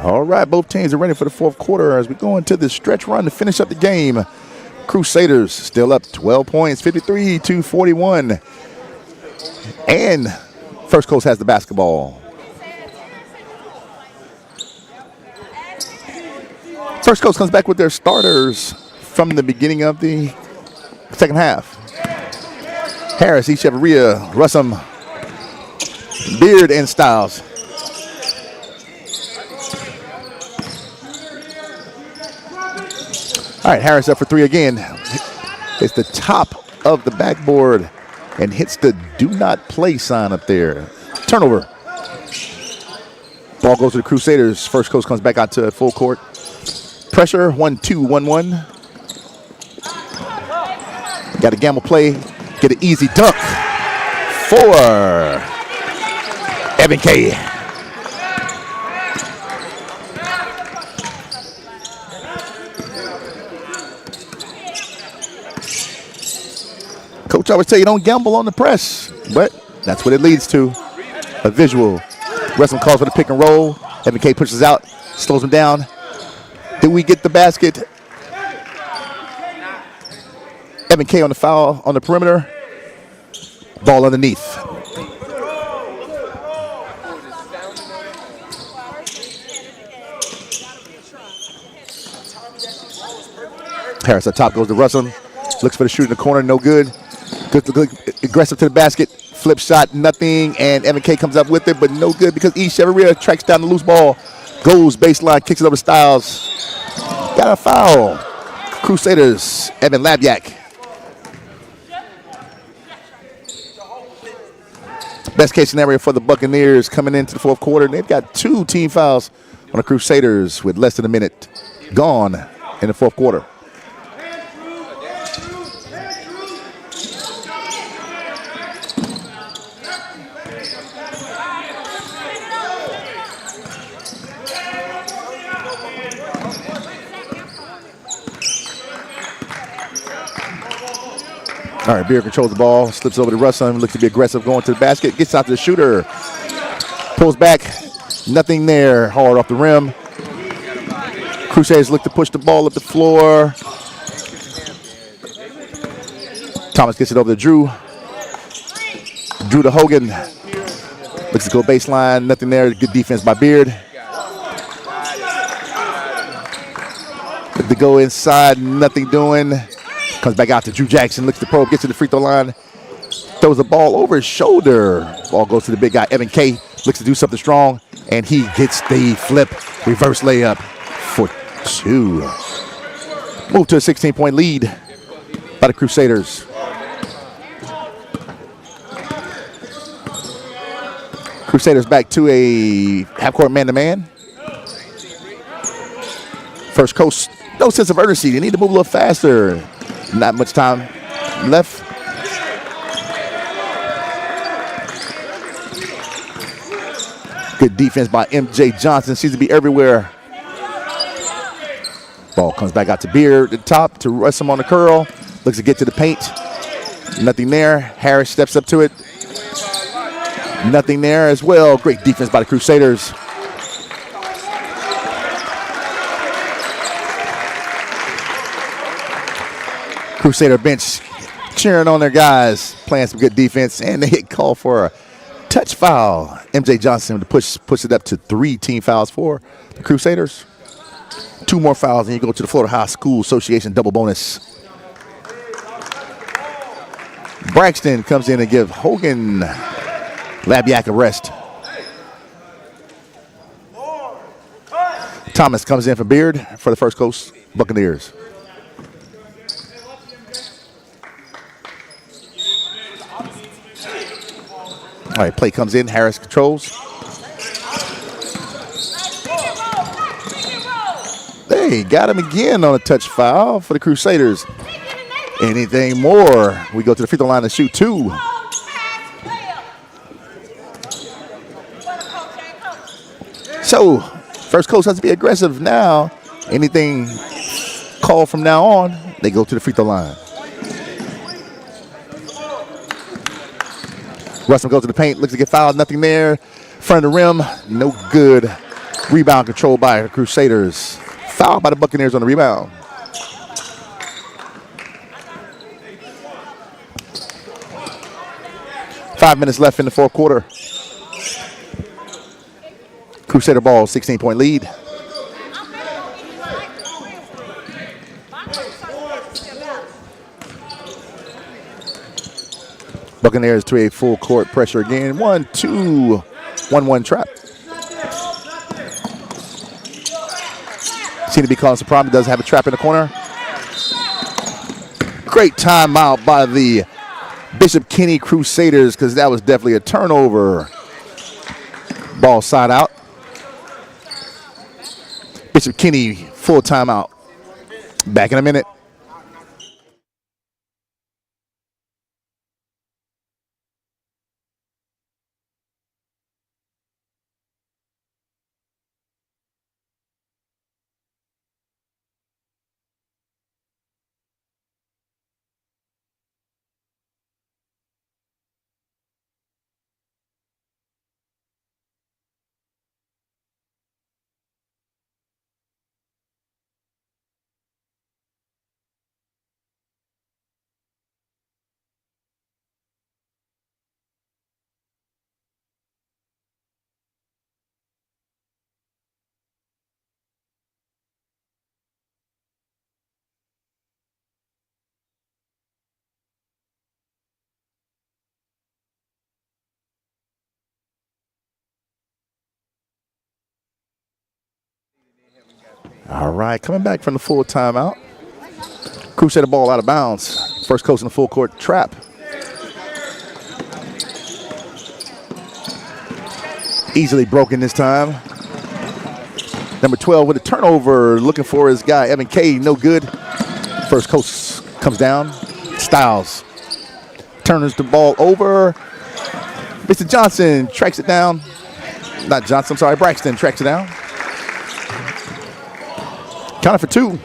All right, both teams are ready for the fourth quarter as we go into the stretch run to finish up the game. Crusaders still up 12 points, 53-41. And First Coast has the basketball. First Coast comes back with their starters from the beginning of the second half. Harris, Echeverria, Russum, Beard, and Styles. All right, Harris up for 3 again. It's the top of the backboard and hits the do not play sign up there. Turnover. Ball goes to the Crusaders. First Coast comes back out to full court. Pressure, 1-2, 1-1. Got a gamble play. Get an easy dunk for Evan K. Coach always tell you don't gamble on the press, but that's what it leads to. A visual. Wrestling calls for the pick and roll. Evan K pushes out, slows him down. Did we get the basket? Evan K on the foul on the perimeter. Ball underneath. Harris up top goes to Russell. Looks for the shoot in the corner, no good. Good, aggressive to the basket. Flip shot, nothing. And Evan K comes up with it, but no good because Echeverria tracks down the loose ball. Goes baseline, kicks it over Styles. Got a foul. Crusaders, Evan Labyak. Best case scenario for the Buccaneers coming into the fourth quarter. They've got 2 team fouls on the Crusaders with less than a minute gone in the fourth quarter. All right, Beer controls the ball, slips over to Russell, looks to be aggressive, going to the basket, gets out to the shooter, pulls back, nothing there, hard off the rim. Crusaders look to push the ball up the floor. Thomas gets it over to Drew. Drew to Hogan. Looks to go baseline, nothing there, good defense by Beard. Look to go inside, nothing doing. Comes back out to Drew Jackson, looks to probe, gets to the free throw line, throws the ball over his shoulder. Ball goes to the big guy, Evan K. Looks to do something strong, and he gets the flip reverse layup for 2. Move to a 16-point lead by the Crusaders. Crusaders back to a half-court man-to-man. First Coast, no sense of urgency. They need to move a little faster. Not much time left. Good defense by MJ Johnson. Seems to be everywhere. Ball comes back out to Beard at the top to rush him on the curl. Looks to get to the paint. Nothing there. Harris steps up to it. Nothing there as well. Great defense by the Crusaders. Crusader bench cheering on their guys, playing some good defense, and they hit call for a touch foul. MJ Johnson to push it up to 3 team fouls for the Crusaders. 2 more fouls, and you go to the Florida High School Association double bonus. Braxton comes in and gives Hogan Labiak a rest. Thomas comes in for Beard for the First Coast Buccaneers. All right, play comes in. Harris controls. They got him again on a touch foul for the Crusaders. Anything more? We go to the free throw line to shoot 2. So, First Coast has to be aggressive now. Anything called from now on, they go to the free throw line. Russell goes to the paint, looks to get fouled, nothing there. Front of the rim, no good. Rebound controlled by the Crusaders. Fouled by the Buccaneers on the rebound. Five minutes left in the fourth quarter. Crusader ball, 16-point lead. Buccaneers 3-8 full court pressure again. 1-2, 1-1 trap. Seem to be causing some problem. Does have a trap in the corner. Great timeout by the Bishop Kenny Crusaders because that was definitely a turnover. Ball side out. Bishop Kenny full timeout. Back in a minute. All right, coming back from the full timeout. Crusader ball out of bounds. First Coast in the full court trap. Easily broken this time. Number 12 with a turnover, looking for his guy, Evan K. No good. First Coast comes down. Styles turns the ball over. Mr. Johnson tracks it down. Not Johnson, I'm sorry, Braxton tracks it down. Counted for 2.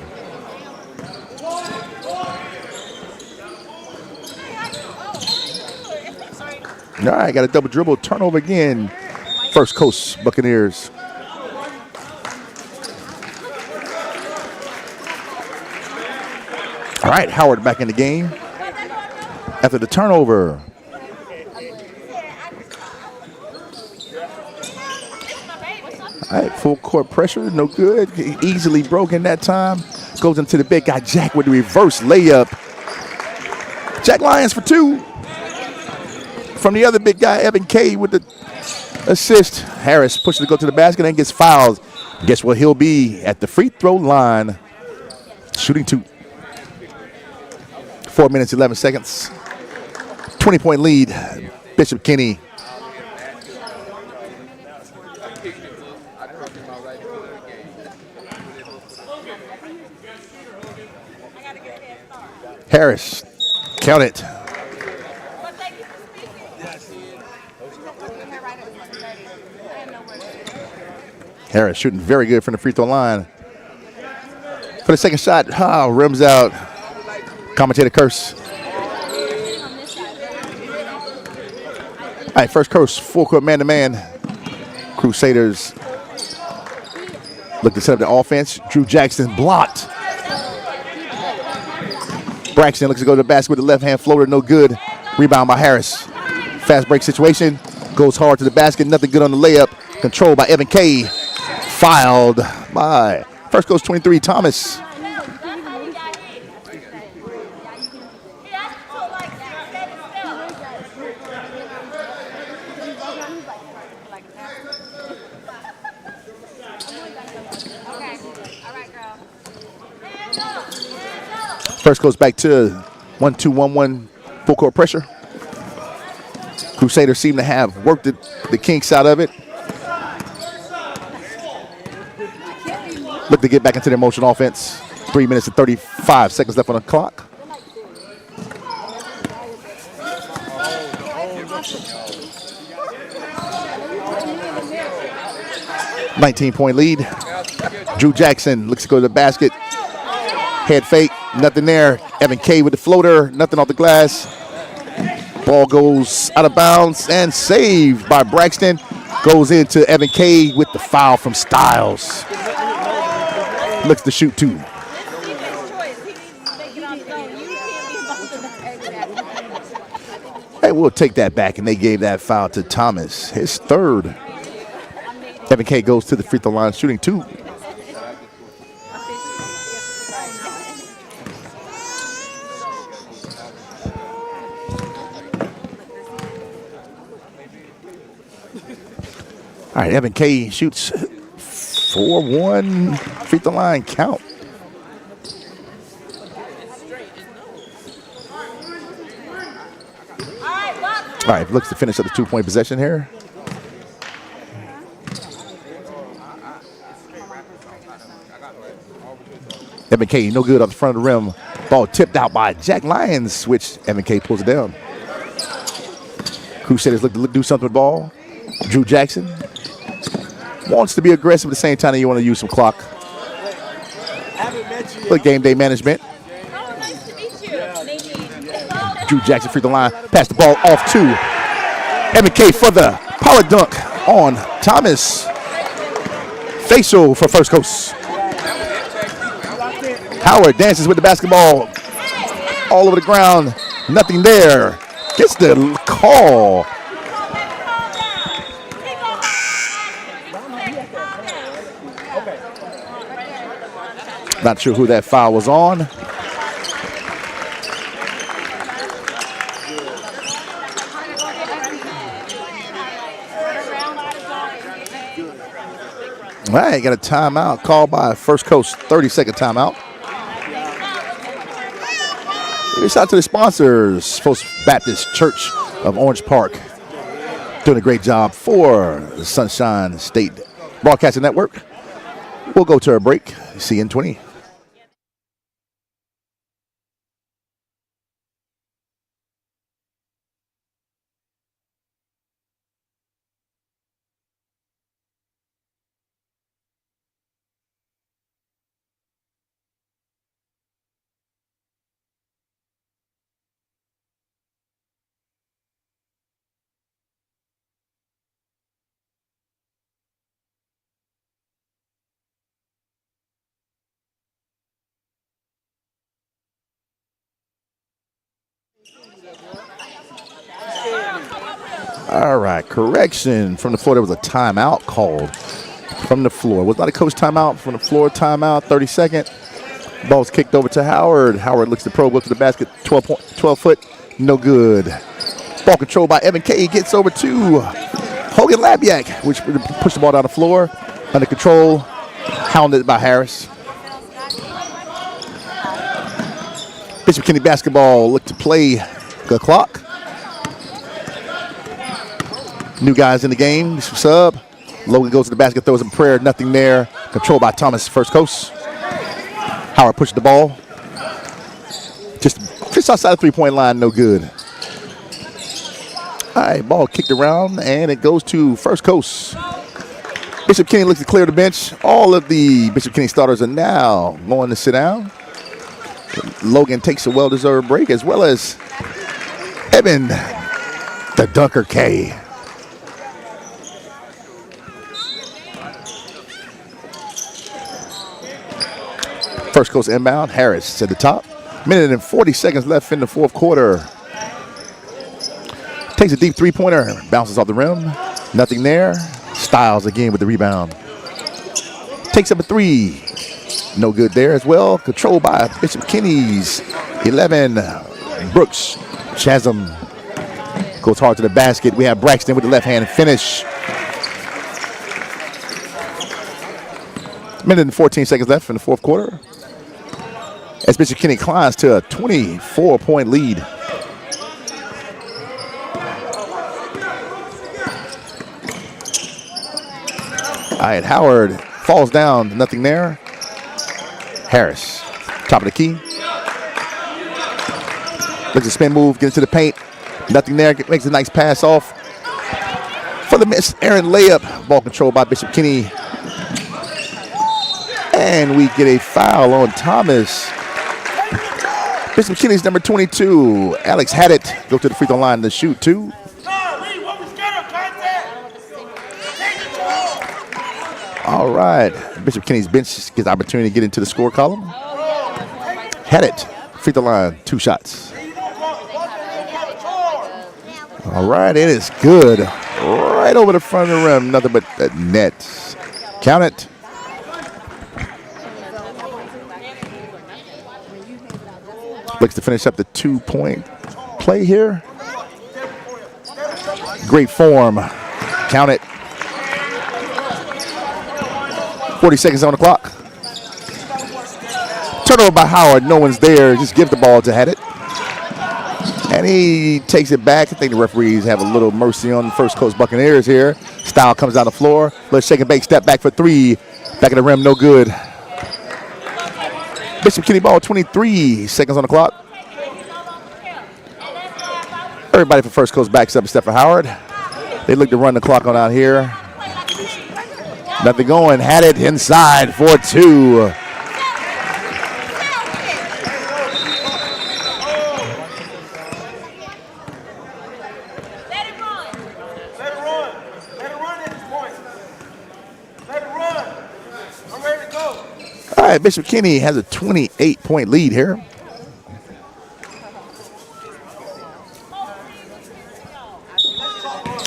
All right, got a double dribble, turnover again. First Coast Buccaneers. All right, Howard back in the game after the turnover. All right, full court pressure, no good. Easily broken that time. Goes into the big guy, Jack, with the reverse layup. Jack Lyons for 2. From the other big guy, Evan K. with the assist. Harris pushes to go to the basket and gets fouled. Guess what? He'll be at the free throw line, shooting 2. 4 minutes, 11 seconds. 20-point lead, Bishop Kenny. Harris, count it. Harris shooting very good from the free throw line. For the second shot, rims out. Commentator curse. All right, first curse, full court man-to-man. Crusaders look to set up the offense. Drew Jackson blocked. Braxton looks to go to the basket with the left-hand floater, no good. Rebound by Harris. Fast break situation. Goes hard to the basket, nothing good on the layup. Controlled by Evan Kay. Fouled by first goes 23, Thomas. First goes back to 1-2-1-1 full court pressure. Crusaders seem to have worked the kinks out of it. Look to get back into their motion offense. 3 minutes and 35 seconds left on the clock. $19-point lead. Drew Jackson looks to go to the basket. Head fake, nothing there. Evan Kay with the floater, nothing off the glass. Ball goes out of bounds and saved by Braxton. Goes into Evan Kay with the foul from Styles. Looks to shoot two. Hey, we'll take that back, and they gave that foul to Thomas, his third. Evan Kay goes to the free throw line shooting two. All right, Evan Kay shoots 4-1 free throw line count. All right, looks to finish up the 2-point possession here. Evan Kay, no good off the front of the rim. Ball tipped out by Jack Lyons, which Evan Kay pulls it down. Crusaders look to do something with the ball. Drew Jackson wants to be aggressive at the same time that you want to use some clock. Good game day management. Drew Jackson free throw line. Pass the ball off to Evan Kay for the power dunk on Thomas. Facial for First Coast. Howard dances with the basketball all over the ground. Nothing there. Gets the call. Not sure who that foul was on. All right, got a timeout called by First Coast, 30-second timeout. Shout out to the sponsors, First Baptist Church of Orange Park. Doing a great job for the Sunshine State Broadcasting Network. We'll go to a break. See you in 20. All right, correction from the floor. There was a timeout called from the floor. Was not a coach timeout, from the floor timeout, 30-second. Ball's kicked over to Howard. Howard looks to probe, go to the basket, 12 foot, no good. Ball controlled by Evan Kay. Gets over to Hogan Labiak, which pushed the ball down the floor. Under control, hounded by Harris. Bishop Kenny basketball look to play the clock. New guys in the game, sub. Logan goes to the basket, throws in prayer, nothing there. Controlled by Thomas, first coast. Howard pushes the ball. Just outside the three-point line, no good. All right, ball kicked around, and it goes to first coast. Bishop Kenny looks to clear the bench. All of the Bishop Kenny starters are now going to sit down. Logan takes a well-deserved break, as well as Evan, the Dunker K. First coast inbound, Harris at the top. Minute and 40 seconds left in the fourth quarter. Takes a deep three-pointer, bounces off the rim. Nothing there. Styles again with the rebound. Takes up a three. No good there as well. Controlled by Bishop Kenny's 11. Brooks Chasm goes hard to the basket. We have Braxton with the left-hand finish. Minute and 14 seconds left in the fourth quarter, as Bishop Kenny climbs to a 24-point lead. All right, Howard falls down, nothing there. Harris, top of the key. Looks a spin move, gets into the paint. Nothing there, makes a nice pass off. For the miss, Aaron layup. Ball controlled by Bishop Kenny. And we get a foul on Thomas. Bishop Kenny's number 22. Alex had it. Go to the free throw line to shoot two. All right. Bishop Kenny's bench gets the opportunity to get into the score column. Had it. Free throw line, 2 shots. All right. It is good. Right over the front of the rim. Nothing but the net. Count it. Looks to finish up the 2-point play here. Great form. Count it. 40 seconds on the clock. Turnover by Howard. No one's there. Just give the ball to Haddett. And he takes it back. I think the referees have a little mercy on the First Coast Buccaneers here. Style comes down the floor. Let's shake and bake. Step back for 3. Back of the rim. No good. Bishop Kenny ball, 23 seconds on the clock. Everybody for First Coast backs up except for Howard. They look to run the clock on out here. Nothing going. Had it inside for 2. All right, Bishop Kenny has a 28-point lead here.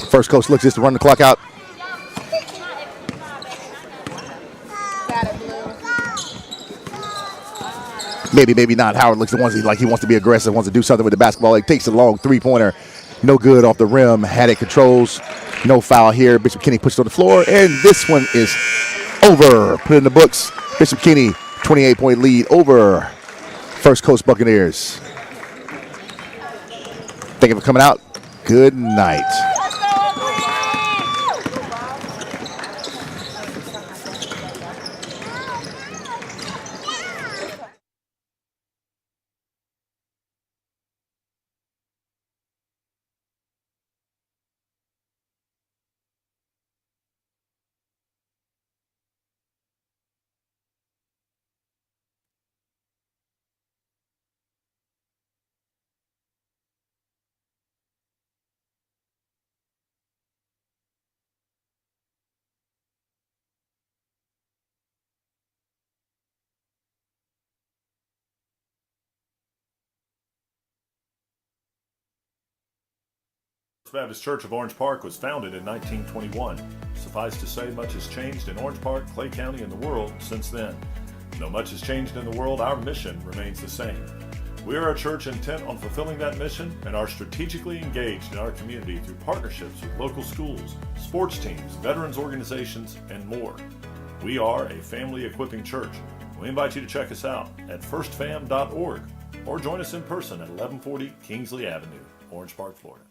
First Coast looks just to run the clock out. Maybe, maybe not. Howard looks like he wants to be aggressive, wants to do something with the basketball. He takes a long 3-pointer. No good off the rim. Had it controls. No foul here. Bishop Kenny pushed on the floor, and this one is over. Put it in the books. Bishop Kenny, 28-point lead over First Coast Buccaneers. Thank you for coming out. Good night. Baptist Church of Orange Park was founded in 1921. Suffice to say, much has changed in Orange Park, Clay County, and the world since then. Though much has changed in the world, our mission remains the same. We are a church intent on fulfilling that mission and are strategically engaged in our community through partnerships with local schools, sports teams, veterans organizations, and more. We are a family equipping church. We invite you to check us out at firstfam.org or join us in person at 1140 Kingsley Avenue, Orange Park, Florida.